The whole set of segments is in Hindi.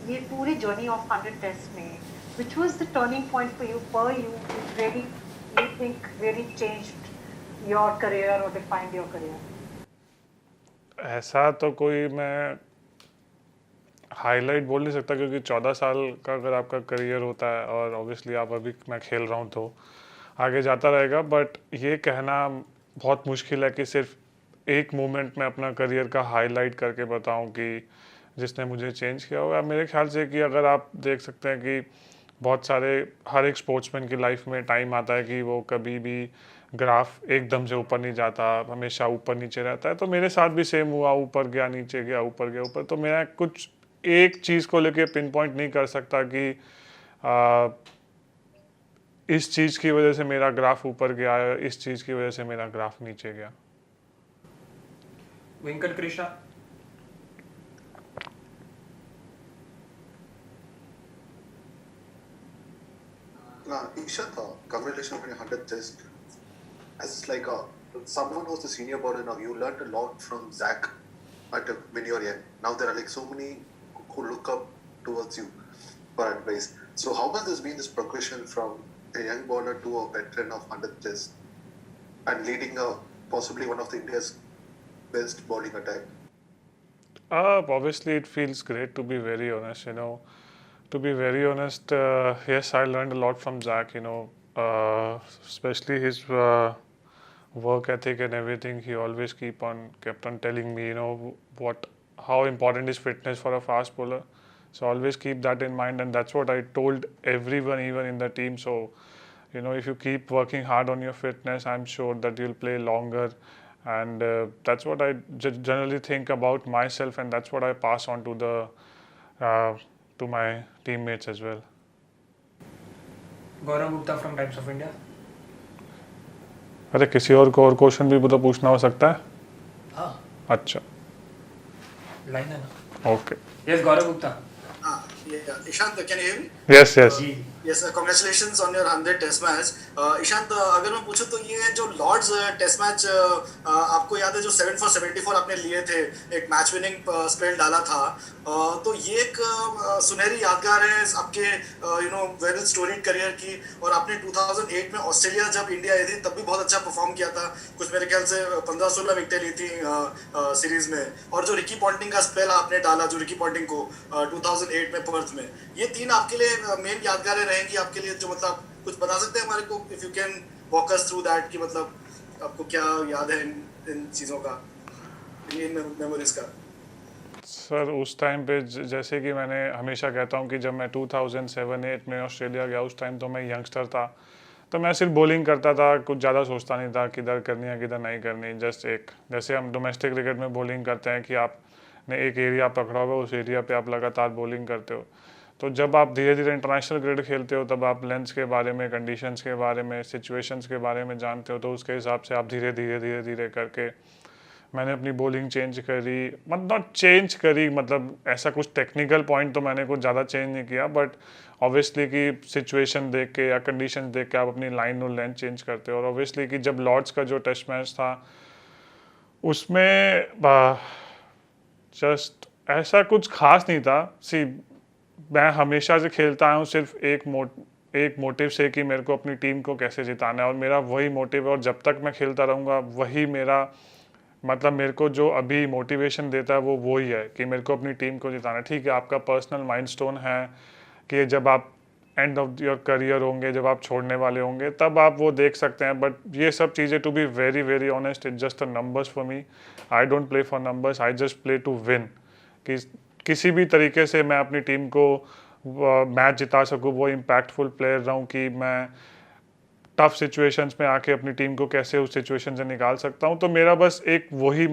ये पूरी जर्नी ऑफ 100 टेस्ट में which was the turning point for you, which really you think really changed your career or defined your career? ऐसा तो कोई मैं हाईलाइट बोल नहीं सकता, क्योंकि 14 साल का अगर आपका करियर होता है और ऑब्वियसली आप अभी मैं खेल रहा हूँ तो आगे जाता रहेगा, बट ये कहना बहुत मुश्किल है कि सिर्फ एक मोमेंट में अपना करियर का हाईलाइट करके बताऊं कि जिसने मुझे चेंज किया होगा। मेरे ख्याल से कि अगर आप देख सकते हैं कि बहुत सारे हर एक स्पोर्ट्समैन की लाइफ में टाइम आता है कि वो कभी भी ग्राफ एकदम से ऊपर नहीं जाता, हमेशा ऊपर नीचे रहता है। तो मेरे साथ भी सेम हुआ, ऊपर गया नीचे गया ऊपर गया ऊपर। तो मैं कुछ एक चीज़ को लेके पिन पॉइंट नहीं कर सकता कि आ, इस चीज़ की वजह से मेरा ग्राफ ऊपर गया, इस चीज़ की वजह से मेरा ग्राफ नीचे गया। Venkat Krishna. Ishant, congratulations on your 100th test. As like someone who's a senior bowler now, you learned a lot from Zach when you were young. Now there are like so many who look up towards you for advice. So how has this been, this progression from a young bowler to a veteran of 100th test and leading possibly one of the India's best bowling attack? Obviously, it feels great, to be very honest. To be very honest, yes, I learned a lot from Zach. Especially his work ethic and everything. He always kept on telling me, how important is fitness for a fast bowler. So always keep that in mind, and that's what I told everyone, even in the team. So, if you keep working hard on your fitness, I'm sure that you'll play longer. And that's what I generally think about myself, and that's what I pass on to my teammates as well. Gaurav Gupta from times of India. अरे किसी और को और क्वेश्चन भी तो पूछना हो सकता है। हाँ अच्छा, लाइन है ना। Okay. Yes Gaurav Gupta. Yeah, Ishant, can you hear me? Yes, yes. Yes, congratulations on your 100 test match. Ishant, अगर मैं पूछूं तो ये जो लॉर्ड्स टेस्ट मैच आपको याद है जो 7 for 74 आपने लिए थे, एक मैच विनिंग स्पेल डाला था, तो ये एक सुनहरी यादगार है आपके वेल स्टोरीड करियर की। और आपने 2008 में ऑस्ट्रेलिया जब इंडिया आई थी तब भी बहुत अच्छा परफॉर्म किया था, कुछ मेरे ख्याल से 15-16 विकेटें ली थी सीरीज में। और जो रिकी पॉन्टिंग का स्पेल आपने डाला, जो रिकी पॉन्टिंग को 2008 में पर्थ में, ये तीन आपके लिए मेन यादगारें रहेंगी आपके लिए, जो मतलब कुछ बता सकते हैं हमारे को, if you can walk us through that, कि मतलब आपको क्या याद है इन चीज़ों का, इन मेमोरीज का। सर उस टाइम पे जैसे कि मैंने हमेशा कहता हूँ कि जब मैं 2007-8 में ऑस्ट्रेलिया गया, उस टाइम तो मैं यंगस्टर था, तो मैं सिर्फ बॉलिंग करता था, कुछ ज़्यादा सोचता नहीं था किधर करनी है किधर नहीं करनी। जस्ट एक जैसे हम डोमेस्टिक क्रिकेट में बॉलिंग करते हैं कि आपने एक एरिया पकड़ा हुआ, उस एरिया पे आप लगातार बॉलिंग करते हो। तो जब आप धीरे धीरे इंटरनेशनल क्रिकेट खेलते हो तब आप लेंस के बारे में, कंडीशंस के बारे में, सिचुएशंस के बारे में जानते हो, तो उसके हिसाब से आप धीरे धीरे करके मैंने अपनी बॉलिंग चेंज करी, मतलब चेंज करी, मतलब ऐसा कुछ टेक्निकल पॉइंट तो मैंने कुछ ज़्यादा चेंज नहीं किया, बट ऑब्वियसली कि सिचुएशन देख के या कंडीशन देख के आप अपनी लाइन और लेंथ चेंज करते हो। और ऑब्वियसली कि जब लॉर्ड्स का जो टेस्ट मैच था उसमें जस्ट ऐसा कुछ खास नहीं था। मैं हमेशा से खेलता आया हूँ सिर्फ एक मोटिव से कि मेरे को अपनी टीम को कैसे जिताना है, और मेरा वही मोटिव है। और जब तक मैं खेलता रहूँगा वही मेरा मतलब मेरे को जो अभी मोटिवेशन देता है वो ही है कि मेरे को अपनी टीम को जिताना है। ठीक है, आपका पर्सनल माइलस्टोन है कि जब आप एंड ऑफ योर करियर होंगे, जब आप छोड़ने वाले होंगे, तब आप वो देख सकते हैं, बट ये सब चीज़ें to be very very honest it's just a numbers for me. I don't play for numbers, I just play to win. कि किसी भी तरीके से मैं अपनी टीम को मैच जिता सकूँ, वो इम्पैक्टफुल प्लेयर रहूँ, कि मैं टफ सिचुएशंस में आके अपनी टीम को कैसे उस सिचुएशन से निकाल सकता हूँ। तो मेरा बस एक वही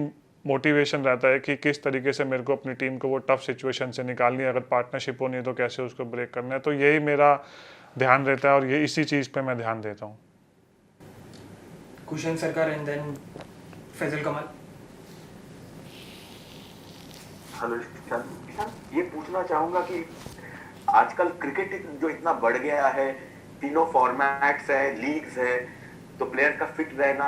मोटिवेशन रहता है कि किस तरीके से मेरे को अपनी टीम को वो टफ सिचुएशन से निकालनी है, अगर पार्टनरशिप होनी है तो कैसे उसको ब्रेक करना है। तो यही मेरा ध्यान रहता है और ये इसी चीज़ पे मैं ध्यान देता हूँ। कुशन सरकार एंड देन फैजल कमाल। हेलो ये पूछना चाहूंगा कि आजकल क्रिकेट जो इतना बढ़ गया है, तीनों फॉर्मेट्स है, लीग्स है, तो प्लेयर का फिट रहना,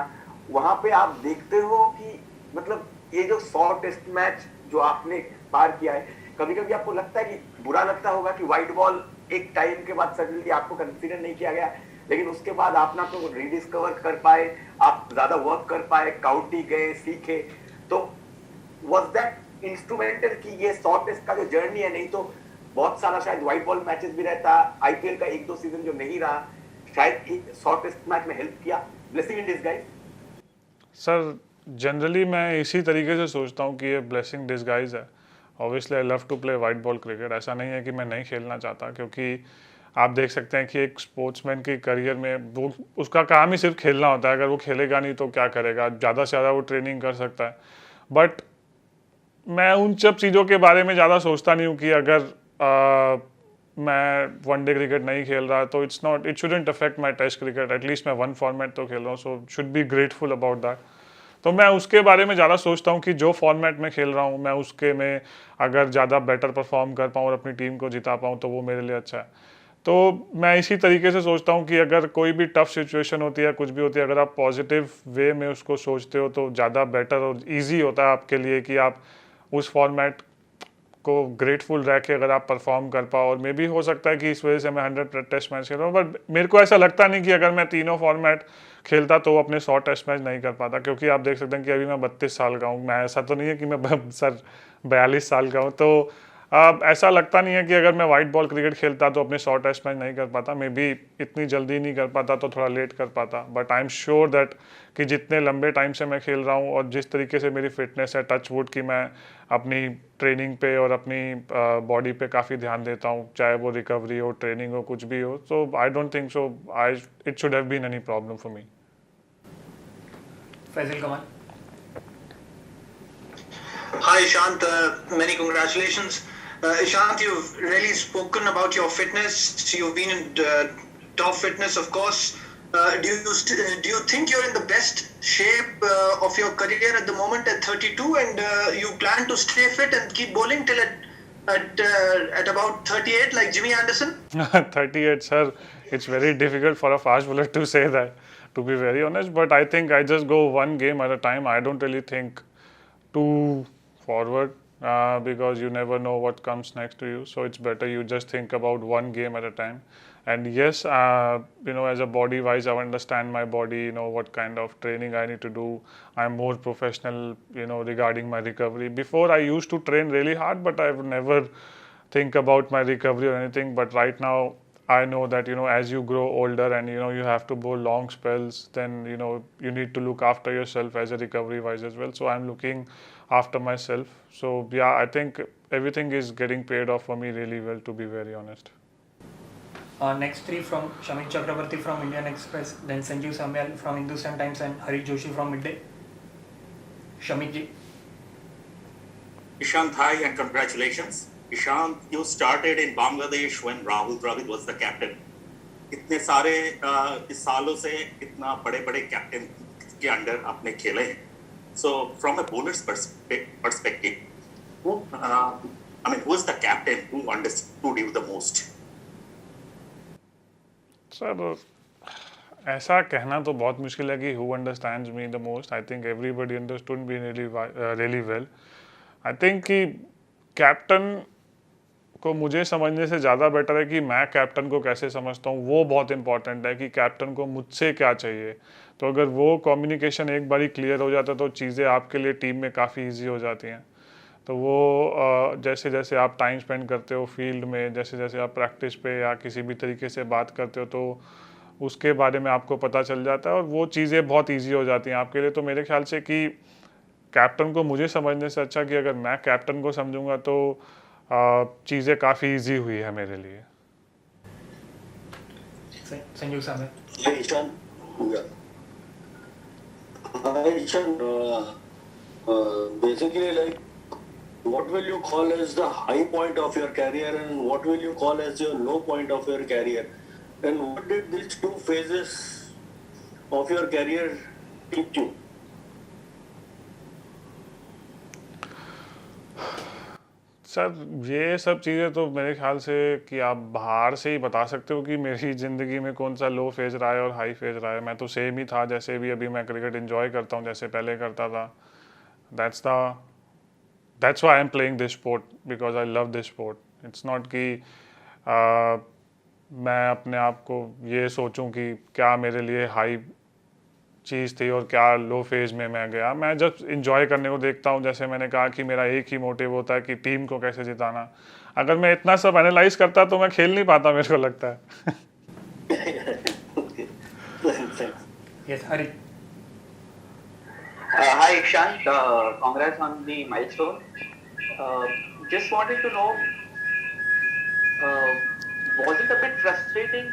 वहां पे आप देखते हो कि मतलब ये जो 100 टेस्ट मैच जो आपने पार किया है, कभी कभी आपको लगता है कि बुरा लगता होगा कि वाइट बॉल एक टाइम के बाद सडनली आपको कंसीडर नहीं किया गया, लेकिन उसके बाद आप ना को रिडिस्कवर कर पाए, आप ज्यादा वर्क कर पाए, काउंटी गए, सीखे, तो वाज दैट इंस्ट्रूमेंटल कि ये शॉर्ट टेस्ट का जो जर्नी है, नहीं तो बहुत सारा शायद व्हाइट बॉल मैचेस भी रहता, आईपीएल का 1-2 सीजन जो नहीं रहा, शायद शॉर्ट टेस्ट मैच में हेल्प किया, blessing in disguise. Sir generally मैं इसी तरीके से सोचता हूँ कि ये ब्लेसिंग डिसगाइज है। Obviously I love to play white ball cricket, ऐसा नहीं है कि मैं नहीं खेलना चाहता, क्योंकि आप देख सकते हैं कि एक स्पोर्ट्समैन के करियर में वो उसका काम ही सिर्फ खेलना होता है। अगर वो खेलेगा नहीं तो क्या करेगा, ज़्यादा से ज़्यादा वो ट्रेनिंग कर सकता है। बट मैं उन सब चीज़ों के बारे में ज़्यादा सोचता नहीं हूँ कि अगर मैं वनडे क्रिकेट नहीं खेल रहा तो it shouldn't affect my test cricket. At least मैं वन फॉर्मेट तो खेल रहा हूँ, so should be grateful about that. तो मैं उसके बारे में ज़्यादा सोचता हूँ कि जो फॉर्मेट में खेल रहा हूँ मैं उसके में अगर ज़्यादा बेटर परफॉर्म कर पाऊँ और अपनी टीम को जिता पाऊँ तो वो मेरे लिए अच्छा है। तो मैं इसी तरीके से सोचता हूँ कि अगर कोई भी टफ सिचुएशन होती है, कुछ भी होती है, अगर आप पॉजिटिव वे में उसको सोचते हो तो ज़्यादा बेटर और ईजी होता है आपके लिए कि आप उस फॉर्मेट को ग्रेटफुल रह के अगर आप परफॉर्म कर पाओ। और मे भी हो सकता है कि इस वजह से मैं 100 टेस्ट मैच खेल रहा हूँ, बट मेरे को ऐसा लगता नहीं कि अगर मैं तीनों फॉर्मेट खेलता तो अपने 100 टेस्ट मैच नहीं कर पाता, क्योंकि आप देख सकते हैं कि अभी मैं 32 साल का हूँ। मैं ऐसा तो नहीं है कि मैं सर 42 साल का हूँ, तो अब ऐसा लगता नहीं है कि अगर मैं वाइट बॉल क्रिकेट खेलता तो अपने 100 टेस्ट मैच नहीं कर पाता। मे बी इतनी जल्दी नहीं कर पाता तो थोड़ा लेट कर पाता, but I am sure that कि जितने लंबे टाइम से मैं खेल रहा हूँ और जिस तरीके से मेरी फिटनेस है, टच वुड की मैं अपनी ट्रेनिंग पे और अपनी बॉडी पे काफ़ी ध्यान देता हूँ, चाहे वो रिकवरी हो, ट्रेनिंग हो, कुछ भी हो। So I don't think so it should have been any problem for me. Faizal Kamal. Hi Ishant, many congratulations. Ishant, you've really spoken about your fitness. You've been in top fitness, of course. Do you think you're in the best shape of your career at the moment at 32, and you plan to stay fit and keep bowling till at about 38 like Jimmy Anderson? 38, sir. It's very difficult for a fast bowler to say that, to be very honest. But I think I just go one game at a time. I don't really think too forward because you never know what comes next to you. So it's better you just think about one game at a time. And yes, as a body wise, I understand my body, what kind of training I need to do. I'm more professional, regarding my recovery. Before I used to train really hard, but I would never think about my recovery or anything. But right now, I know that, as you grow older and, you have to bowl long spells, then, you need to look after yourself as a recovery wise as well. So I'm looking after myself. So yeah, I think everything is getting paid off for me really well, to be very honest. Next three from Shamit Chakrabarti from Indian Express, then Sanjeev Samyal from Hindustan Times and Harish Joshi from Midday. Shamit ji. Ishant, hi and congratulations. Ishant, you started in Bangladesh when Rahul Dravid was the captain. इतने सारे इस सालों से इतना बड़े बड़े कैप्टन के अंडर आपने खेले हैं. So from a bowler's perspective, who is the captain who understood you the most? Sir ऐसा कहना तो बहुत मुश्किल है कि who understands me the most. I think everybody understood me really well. I think कि कैप्टन को मुझे समझने से ज़्यादा बेटर है कि मैं कैप्टन को कैसे समझता हूँ, वो बहुत इंपॉर्टेंट है कि कैप्टन को मुझसे क्या चाहिए. तो अगर वो कम्युनिकेशन एक बारी क्लियर हो जाता है तो चीज़ें आपके लिए टीम में काफ़ी इजी हो जाती हैं. तो वो जैसे जैसे आप टाइम स्पेंड करते हो फील्ड में, जैसे जैसे आप प्रैक्टिस पे या किसी भी तरीके से बात करते हो, तो उसके बारे में आपको पता चल जाता है और वो चीज़ें बहुत ईजी हो जाती हैं आपके लिए. तो मेरे ख्याल से कि कैप्टन को मुझे समझने से अच्छा कि अगर मैं कैप्टन को समझूंगा तो चीज़ें काफ़ी ईजी हुई है मेरे लिए. संजीव साहब. Basically, like, what will you call as the high point of your career and what will you call as your low point of your career? And what did these two phases of your career teach you? Sir ये सब चीज़ें तो मेरे ख्याल से कि आप बाहर से ही बता सकते हो कि मेरी ज़िंदगी में कौन सा लो फेज़ रहा है और हाई फेज़ रहा है. मैं तो सेम ही था जैसे भी अभी मैं क्रिकेट एंजॉय करता हूँ जैसे पहले करता था. That's the that's why I'm playing this sport, because I love this sport. It's not कि मैं अपने आप को ये सोचूं कि क्या मेरे लिए हाई चीज़ थी और क्या लो फेज में मैं गया. मैं जब इंजॉय करने को देखता हूँ, जैसे मैंने कहा कि मेरा एक ही मोटिव होता है कि टीम को कैसे जिताना. अगर मैं इतना सब एनालाइज करता तो मैं खेल नहीं पाता, मेरे को लगता है. Yes, Hari. Hi, Ishant. Congrats on the milestone. Just wanted to know, was it a bit frustrating,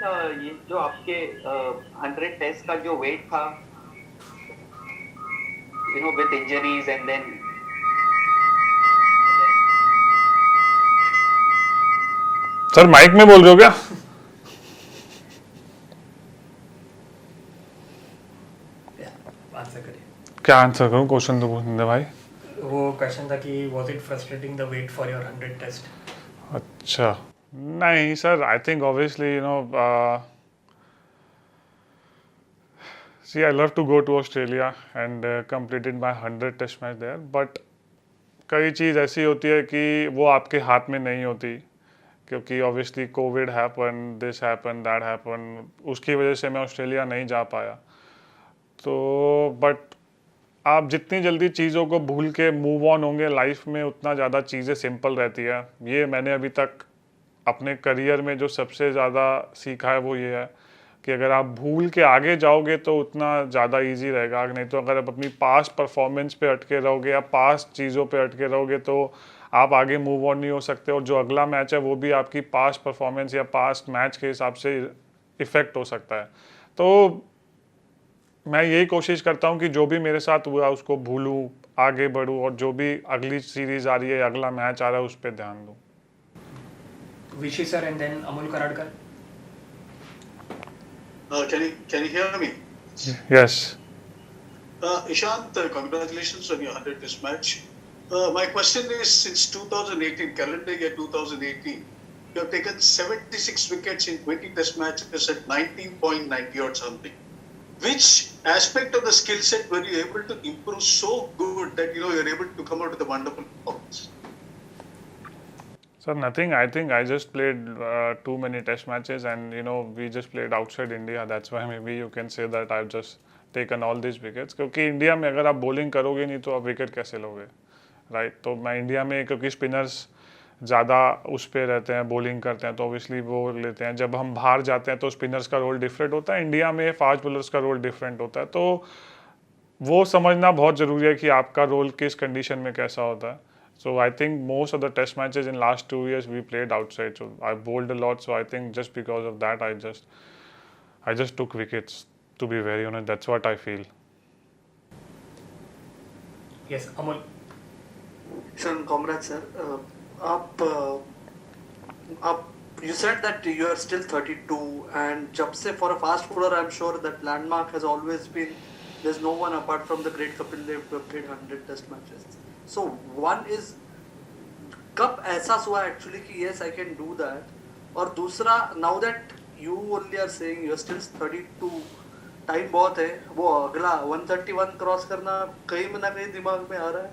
ये जो आपके 100 टेस्ट का जो वेट था, with injuries and then sir mike में बोल रहे हो क्या? आंसर करिए. क्या आंसर करूँ? क्वेश्चन तो पूछने दे भाई. वो क्वेश्चन था कि was it frustrating the wait for your 100 test? अच्छा, नहीं sir, I think obviously see I love to go to Australia and completed my 100 test match there, but कई चीज़ ऐसी होती है कि वो आपके हाथ में नहीं होती, क्योंकि obviously Covid happen, this happen, that happen, उसकी वजह से मैं ऑस्ट्रेलिया नहीं जा पाया. तो बट आप जितनी जल्दी चीज़ों को भूल के मूव ऑन होंगे लाइफ में, उतना ज़्यादा चीज़ें सिंपल रहती है. ये मैंने अभी तक अपने करियर में जो सबसे ज़्यादा सीखा है वो ये है कि अगर आप भूल के आगे जाओगे तो उतना ज़्यादा इजी रहेगा. नहीं तो अगर आप अपनी पास्ट परफॉर्मेंस पे अटके रहोगे या पास्ट चीज़ों पे अटके रहोगे तो आप आगे मूव ऑन नहीं हो सकते, और जो अगला मैच है वो भी आपकी पास्ट परफॉर्मेंस या पास्ट मैच के हिसाब से इफ़ेक्ट हो सकता है. तो मैं यही कोशिश करता हूँ कि जो भी मेरे साथ हुआ उसको भूलूँ, आगे बढ़ूँ, और जो भी अगली सीरीज़ आ रही है, अगला मैच आ रहा है, उस पर ध्यान दूँ. Vishy sir and then Amol Karadkar. Can you hear me? Yes. Ishant, congratulations on your 100 test match. My question is, since 2018, calendar year 2018, you have taken 76 wickets in 20 test matches at 19.90 or something. Which aspect of the skill set were you able to improve so good that you're able to come out with a wonderful performance? Sir, nothing. I think I just played too many test matches, and we just played outside India. That's why maybe you can say that I've just taken all these wickets. क्योंकि इंडिया में अगर आप बॉलिंग करोगे नहीं तो आप विकेट कैसे लोगे, राइट? तो मैं इंडिया में, क्योंकि स्पिनर्स ज़्यादा उस पर रहते हैं, बॉलिंग करते हैं, तो ऑब्वियसली वो लेते हैं. जब हम बाहर जाते हैं तो स्पिनर्स का रोल डिफरेंट होता है, इंडिया में फास्ट बॉलर्स का रोल डिफरेंट होता है. तो वो समझना बहुत ज़रूरी है कि आपका रोल किस कंडीशन में कैसा होता है. So I think most of the test matches in last 2 years we played outside. So I bowled a lot. So I think just because of that, I just took wickets. To be very honest, that's what I feel. Yes, Amol. Sir, congrats, sir. You said that you are still 32, and जब से for a fast bowler, I'm sure that landmark has always been. There's no one apart from the great Kapil Dev who have played 100 test matches. So one is, कब एहसास हुआ actually कि yes I can do that, और दूसरा now that you only are saying you are still 32, time बहुत है, वो अगला 131 क्रॉस करना कहीं ना कहीं दिमाग में आ रहा है?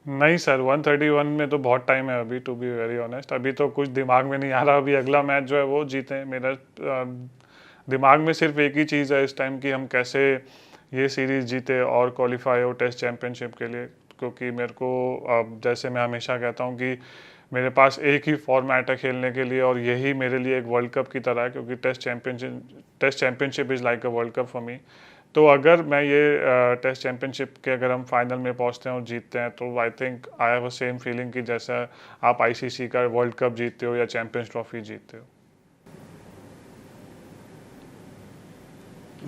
नहीं सर, 131 में तो बहुत टाइम है अभी, टू बी वेरी ऑनेस्ट. अभी तो कुछ दिमाग में नहीं आ रहा. अभी अगला मैच जो है वो जीते. मेरा दिमाग में सिर्फ एक ही चीज़ है इस टाइम कि हम कैसे ये सीरीज़ जीते और क्वालिफाई हो टेस्ट चैम्पियनशिप के लिए. क्योंकि मेरे को जैसे मैं हमेशा कहता हूँ कि मेरे पास एक ही फॉर्मेट है खेलने के लिए, और यही मेरे लिए एक वर्ल्ड कप की तरह है, क्योंकि test championship is like a world cup for me. तो अगर मैं ये टेस्ट चैम्पियनशिप के अगर हम फाइनल में पहुँचते हैं और जीतते हैं तो I think I have a same feeling कि जैसा आप ICC का वर्ल्ड कप जीतते हो या चैम्पियंस ट्रॉफी जीतते हो.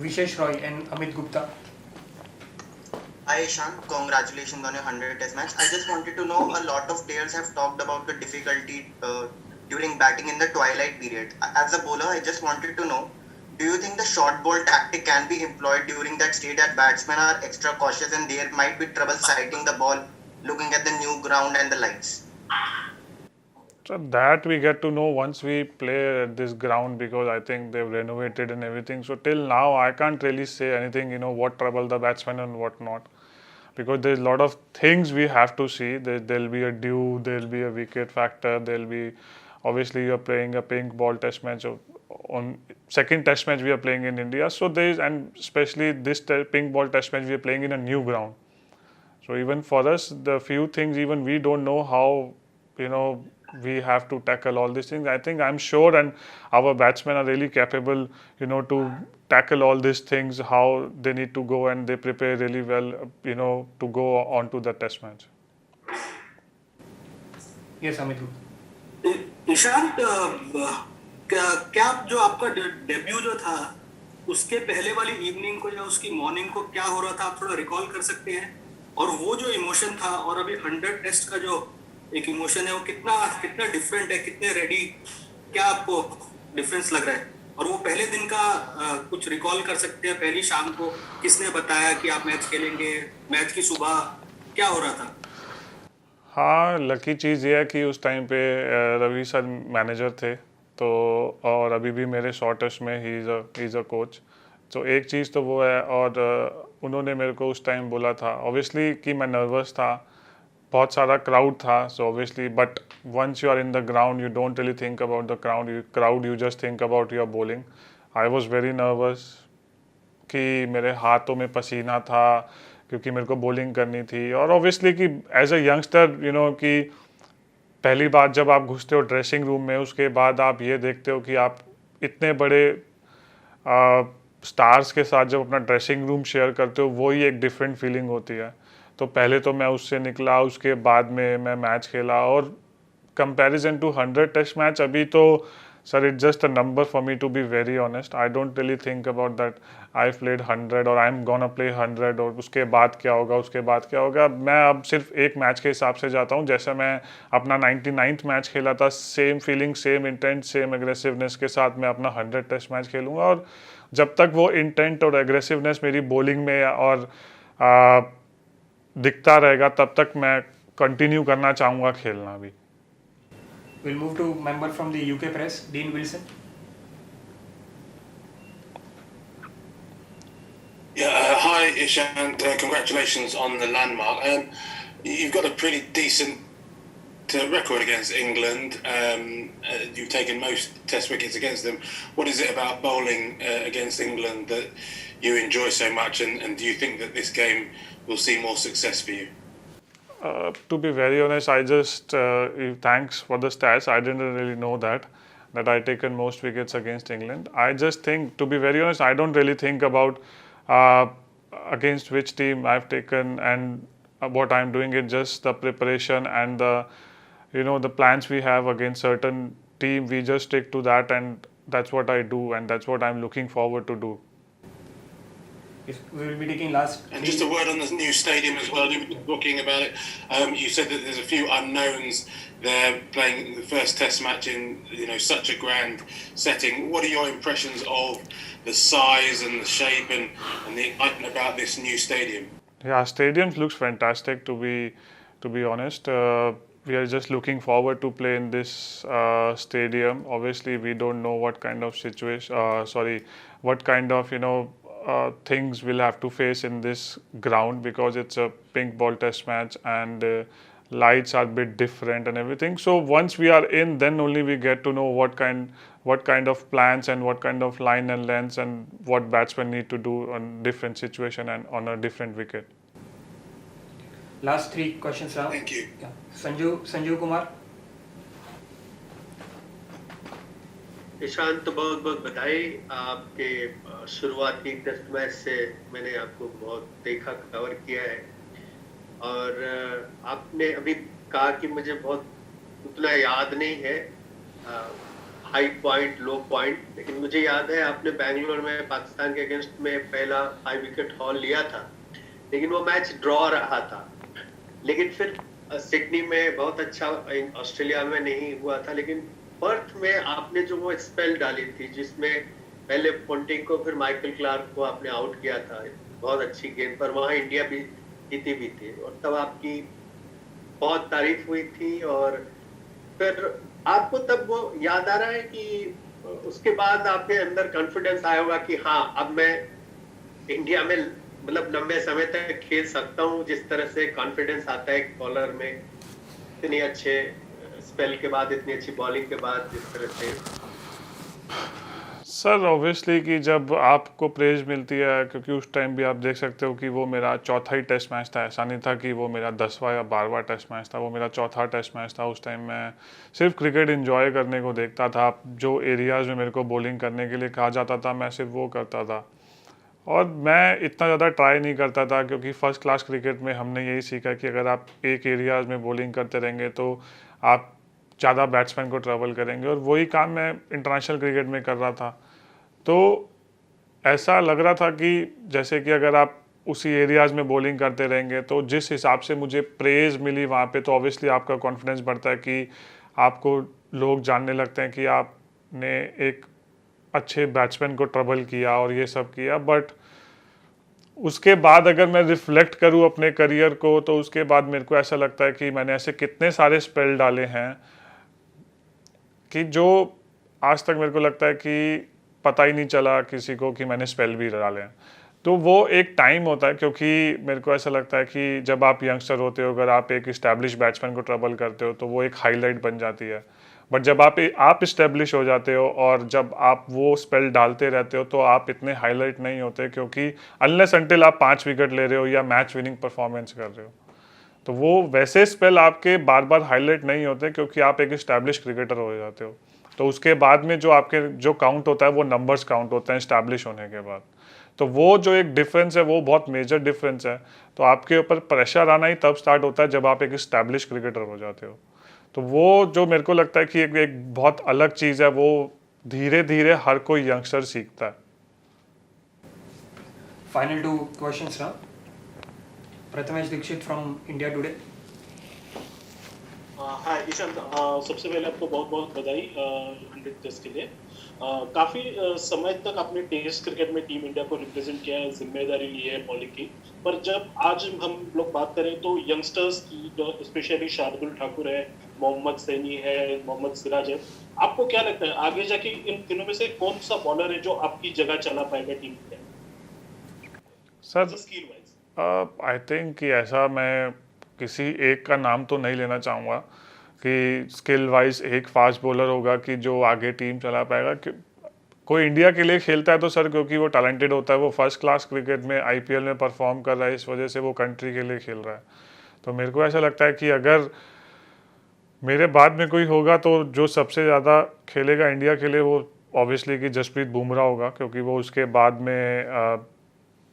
Vishesh Roy and Amit Gupta. Hi Ishant, congratulations on your 100 test match. I just wanted to know, a lot of players have talked about the difficulty during batting in the twilight period. As a bowler, I just wanted to know, do you think the short ball tactic can be employed during that stage that batsmen are extra cautious and there might be trouble sighting the ball, looking at the new ground and the lights? So that we get to know once we play at this ground, because I think they've renovated and everything. So till now I can't really say anything, what trouble the batsmen and what not. because there's a lot of things we have to see. There'll be a dew, there'll be a wicket factor, there'll be, obviously you're playing a pink ball test match on second test match we are playing in India. So and especially this pink ball test match we are playing in a new ground. So even for us, the few things even we don't know how, we have to tackle all these things. I think I'm sure, and our batsmen are really capable, to tackle all these things, how they need to go, and they prepare really well, to go on to the test match. Yes, Amit. Ishant, क्या जो आपका डेब्यू जो था उसके पहले वाली इवनिंग को या उसकी मॉर्निंग को क्या हो रहा था, आप थोड़ा रिकॉल कर सकते हैं? और वो जो इमोशन था और अभी 100 टेस्ट का जो एक इमोशन है वो कितना डिफरेंट है, कितने रेडी, क्या आपको डिफरेंस लग रहा है? और वो पहले दिन का कुछ रिकॉल कर सकते हैं? पहली शाम को किसने बताया कि आप मैच खेलेंगे? मैच की सुबह क्या हो रहा था? हाँ, लकी चीज़ ये है कि उस टाइम पे रवि सर मैनेजर थे, तो और अभी भी मेरे शॉर्टेस्ट में ही इज़ अ कोच। तो एक चीज़ तो वो है, और उन्होंने मेरे को उस टाइम बोला था ऑब्वियसली कि मैं नर्वस था, बहुत सारा क्राउड था, so obviously, but once you are in the ground you don't really think about the crowd, you just think about your bowling. I was very nervous कि मेरे हाथों में पसीना था क्योंकि मेरे को बॉलिंग करनी थी, और ऑब्वियसली कि एज अ यंगस्टर कि पहली बार जब आप घुसते हो ड्रेसिंग रूम में, उसके बाद आप ये देखते हो कि आप इतने बड़े स्टार्स के साथ जब अपना ड्रेसिंग रूम शेयर करते हो, वो ही एक डिफरेंट फीलिंग होती है। तो पहले तो मैं उससे निकला, उसके बाद में मैं मैच खेला, और कंपैरिजन टू 100 टेस्ट मैच, अभी तो sir it's just a number for me to be very honest. I don't really think about that I played 100 और आई एम गोना प्ले 100 और उसके बाद क्या होगा, उसके बाद क्या होगा। मैं अब सिर्फ एक मैच के हिसाब से जाता हूँ, जैसे मैं अपना 99th मैच खेला था, same feeling, same intent, same aggressiveness के साथ मैं अपना 100 टेस्ट मैच खेलूँगा, और जब तक वो इंटेंट और एग्रेसिवनेस मेरी बॉलिंग में और दिखता रहेगा तब तक मैं कंटिन्यू करना चाहूँगा खेलना भी। We'll move to member from the UK press, Dean Wilson. Yeah, hi Ishant, congratulations on the landmark. You've got a pretty decent record against England. You've taken most test wickets against them. What is it about bowling against England that you enjoy so much, and do you think that this game will see more success for you? To be very honest, I just thanks for the stats. I didn't really know that I taken most wickets against England. I just think, to be very honest, I don't really think about against which team I've taken and what I'm doing. It's just the preparation and the plans we have against certain team. We just stick to that, and that's what I do, and that's what I'm looking forward to do. We will be taking last. And just a word on the new stadium as well. You've been talking about it. You said that there's a few unknowns there playing the first Test match in such a grand setting. What are your impressions of the size and the shape and the excitement about this new stadium? Yeah, stadium looks fantastic. To be honest, we are just looking forward to play in this stadium. Obviously, we don't know what kind of what kind of things we'll have to face in this ground, because it's a pink ball test match and lights are a bit different and everything. So once we are in, then only we get to know what kind of plans and what kind of line and lengths and what batsmen need to do on different situation and on a different wicket. Last 3 questions now. Thank you. Yeah. Sanju Kumar. Ishant, बहुत बहुत बधाई आपके शुरुआती टेस्ट मैच से। मैंने आपको बहुत देखा, कवर किया है, और आपने अभी कहा कि मुझे बहुत उतना याद नहीं है हाई पॉइंट लो पॉइंट, लेकिन मुझे याद है आपने बेंगलोर में पाकिस्तान के अगेंस्ट में पहला 5 विकेट हॉल लिया था, लेकिन वो मैच ड्रॉ रहा था। लेकिन फिर सिडनी में बहुत अच्छा, ऑस्ट्रेलिया में नहीं हुआ था, लेकिन पर्थ में आपने जो वो स्पेल डाली थी जिसमें पहले पोंटिंग को फिर माइकल क्लार्क को आपने आउट किया था बहुत अच्छी गेंद पर, वहाँ इंडिया भी जीती भी थी, और तब आपकी बहुत तारीफ हुई थी। और फिर आपको तब वो याद आ रहा है कि उसके बाद आपके अंदर कॉन्फिडेंस आया होगा कि हाँ, अब मैं इंडिया में मतलब लंबे समय तक खेल सकता हूँ, जिस तरह से कॉन्फिडेंस आता है एक बॉलर में, इतनी अच्छे स्पेल के बाद, इतनी अच्छी बॉलिंग के बाद, जिस तरह से? सर ऑब्वियसली कि जब आपको प्रेज मिलती है, क्योंकि उस टाइम भी आप देख सकते हो कि वो मेरा चौथा ही टेस्ट मैच था, ऐसा नहीं था कि वो मेरा 10वां या 12वां टेस्ट मैच था, वो मेरा चौथा टेस्ट मैच था। उस टाइम मैं सिर्फ क्रिकेट एंजॉय करने को देखता था। जो एरियाज़ में मेरे को बॉलिंग करने के लिए कहा जाता था मैं सिर्फ वो करता था, और मैं इतना ज़्यादा ट्राई नहीं करता था, क्योंकि फ़र्स्ट क्लास क्रिकेट में हमने यही सीखा कि अगर आप एक एरियाज़ में बॉलिंग करते रहेंगे तो आप ज़्यादा बैट्समैन को ट्रबल करेंगे, और वही काम मैं इंटरनेशनल क्रिकेट में कर रहा था। तो ऐसा लग रहा था कि जैसे कि अगर आप उसी एरियाज़ में बॉलिंग करते रहेंगे तो जिस हिसाब से मुझे प्रेज़ मिली वहाँ पे, तो ऑब्वियसली आपका कॉन्फिडेंस बढ़ता है कि आपको लोग जानने लगते हैं कि आपने एक अच्छे बैट्समैन को ट्रबल किया और ये सब किया। बट उसके बाद अगर मैं रिफ्लेक्ट करूँ अपने करियर को, तो उसके बाद मेरे को ऐसा लगता है कि मैंने ऐसे कितने सारे स्पेल डाले हैं कि जो आज तक मेरे को लगता है कि पता ही नहीं चला किसी को कि मैंने स्पेल भी डाले हैं। तो वो एक टाइम होता है, क्योंकि मेरे को ऐसा लगता है कि जब आप यंगस्टर होते हो, अगर आप एक इस्टेब्लिश बैट्समैन को ट्रबल करते हो तो वो एक हाईलाइट बन जाती है। बट जब आप इस्टेब्लिश हो जाते हो और जब आप वो स्पेल डालते रहते हो तो आप इतने हाईलाइट नहीं होते, क्योंकि अनलेस अनटिल आप 5 विकेट ले रहे हो या मैच विनिंग परफॉर्मेंस कर रहे हो, तो वो वैसे स्पेल आपके बार बार हाईलाइट नहीं होते, क्योंकि आप एक इस्टेब्लिश क्रिकेटर हो जाते हो। तो उसके बाद में जो आपके जो काउंट होता है वो नंबर्स काउंट होते हैं इस्टेब्लिश होने के बाद। तो वो जो एक डिफरेंस है वो बहुत मेजर डिफरेंस है। तो आपके ऊपर प्रेशर आना ही तब स्टार्ट होता है जब आप एक इस्टेब्लिश क्रिकेटर हो जाते हो। तो वो जो मेरे को लगता है कि एक बहुत अलग चीज़ है, वो धीरे धीरे हर कोई यंगस्टर सीखता है। Final 2 questions now. Prathamesh Dikshit from India Today. Hi Ishant, सबसे पहले आपको बहुत बहुत बधाई 100 टेस्ट के लिए। काफ़ी समय तक आपने टेस्ट क्रिकेट में टीम इंडिया को रिप्रेजेंट किया है, जिम्मेदारी ली है बॉलिंग की। पर जब आज हम लोग बात करें तो यंगस्टर्स की, स्पेशली शार्दुल ठाकुर है, मोहम्मद सैनी है, मोहम्मद सिराज है, आपको क्या लगता है आगे जाके इन तीनों में से कौन सा बॉलर है जो आपकी जगह चला पाएगा टीम में? सर आई थिंक कि ऐसा मैं किसी एक का नाम तो नहीं लेना चाहूँगा कि स्किल वाइज एक फास्ट बॉलर होगा कि जो आगे टीम चला पाएगा। कोई इंडिया के लिए खेलता है तो सर क्योंकि वो टैलेंटेड होता है, वो फर्स्ट क्लास क्रिकेट में आईपीएल में परफॉर्म कर रहा है, इस वजह से वो कंट्री के लिए खेल रहा है। तो मेरे को ऐसा लगता है कि अगर मेरे बाद में कोई होगा तो जो सबसे ज़्यादा खेलेगा इंडिया के लिए वो ऑब्वियसली कि जसप्रीत बुमराह होगा, क्योंकि वो उसके बाद में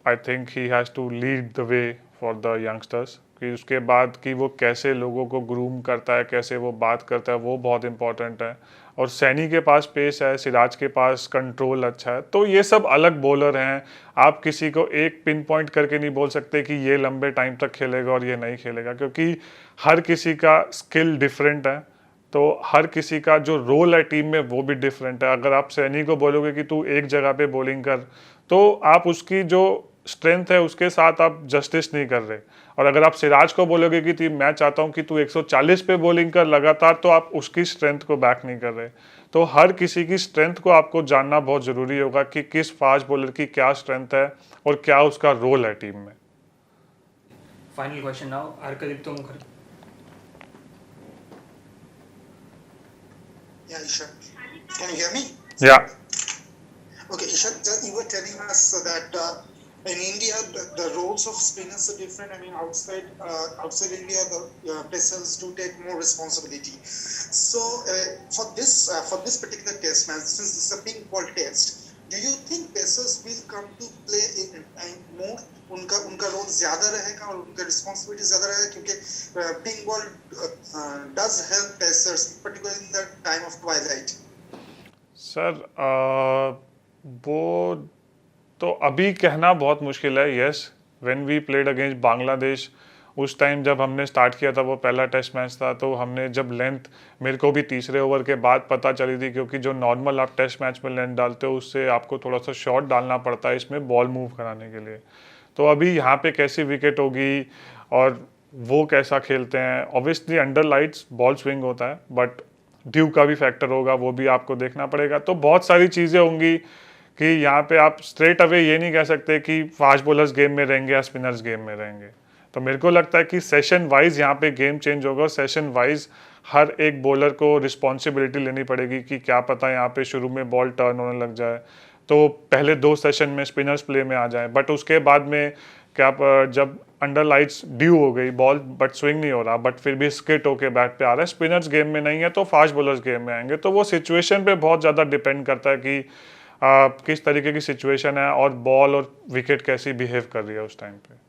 I think he has to lead the way for the youngsters. कि उसके बाद कि वो कैसे लोगों को ग्रूम करता है, कैसे वो बात करता है, वो बहुत इंपॉर्टेंट है। और सैनी के पास पेस है, सिराज के पास कंट्रोल अच्छा है। तो ये सब अलग बॉलर हैं, आप किसी को एक पिन पॉइंट करके नहीं बोल सकते कि ये लंबे टाइम तक खेलेगा और ये नहीं खेलेगा, क्योंकि हर किसी का स्किल डिफरेंट है। तो हर किसी का जो रोल है टीम में वो भी डिफरेंट है। अगर आप सैनी को बोलोगे कि तू एक जगह पे बॉलिंग कर, तो आप उसकी जो स्ट्रेंथ है उसके साथ आप जस्टिस नहीं कर रहे। और अगर आप सिराज को बोलोगे कि मैं चाहता हूं कि तू 140 पे बॉलिंग कर लगातार, तो आप उसकी स्ट्रेंथ को बैक नहीं कर रहे। तो हर किसी की स्ट्रेंथ को आपको जानना बहुत ज़रूरी होगा कि किस फास्ट बॉलर की क्या स्ट्रेंथ है और क्या उसका रोल है टीम में। Final question now, Arkadipto Mukherjee. Yeah, Ishan. Can you hear me? Yeah. Okay, Ishan, you were telling us that in India, the roles of spinners are different. I mean, outside India, the pacers do take more responsibility. So, for this particular test match, since this is a pink ball test, do you think pacers will come to play more? उनका रोल ज्यादा रहेगा और उनका रिस्पॉन्सिबिलिटी ज्यादा रहेगा, क्योंकि pink ball does help pacers particularly in the time of twilight. Sir वो तो अभी कहना बहुत मुश्किल है। Yes, when we played against Bangladesh, उस टाइम जब हमने स्टार्ट किया था, वो पहला टेस्ट मैच था, तो हमने जब लेंथ मेरे को भी तीसरे ओवर के बाद पता चली थी, क्योंकि जो नॉर्मल आप टेस्ट मैच में लेंथ डालते हो उससे आपको थोड़ा सा शॉट डालना पड़ता है इसमें बॉल मूव कराने के लिए। तो अभी यहाँ पे कैसी विकेट होगी और वो कैसा खेलते हैं, obviously under lights ball swing होता है, बट ड्यू का भी फैक्टर होगा, वो भी आपको देखना पड़ेगा। तो बहुत सारी चीज़ें होंगी कि यहाँ पे आप स्ट्रेट अवे ये नहीं कह सकते कि फास्ट बॉलर्स गेम में रहेंगे या स्पिनर्स गेम में रहेंगे। तो मेरे को लगता है कि सेशन वाइज यहाँ पे गेम चेंज होगा और सेशन वाइज हर एक बॉलर को रिस्पॉन्सिबिलिटी लेनी पड़ेगी कि क्या पता यहाँ पे शुरू में बॉल टर्न होने लग जाए तो पहले 2 सेशन में स्पिनर्स प्ले में आ जाए, बट उसके बाद में क्या जब अंडर लाइट्स ड्यू हो गई बॉल बट स्विंग नहीं हो रहा बट फिर भी स्किट होके बैट पे आ रहा है, स्पिनर्स गेम में नहीं है तो फास्ट बॉलर्स गेम में आएंगे। तो वो सिचुएशन पे बहुत ज़्यादा डिपेंड करता है कि किस तरीके की सिचुएशन है और बॉल और विकेट कैसी बिहेव कर रही है उस टाइम पे।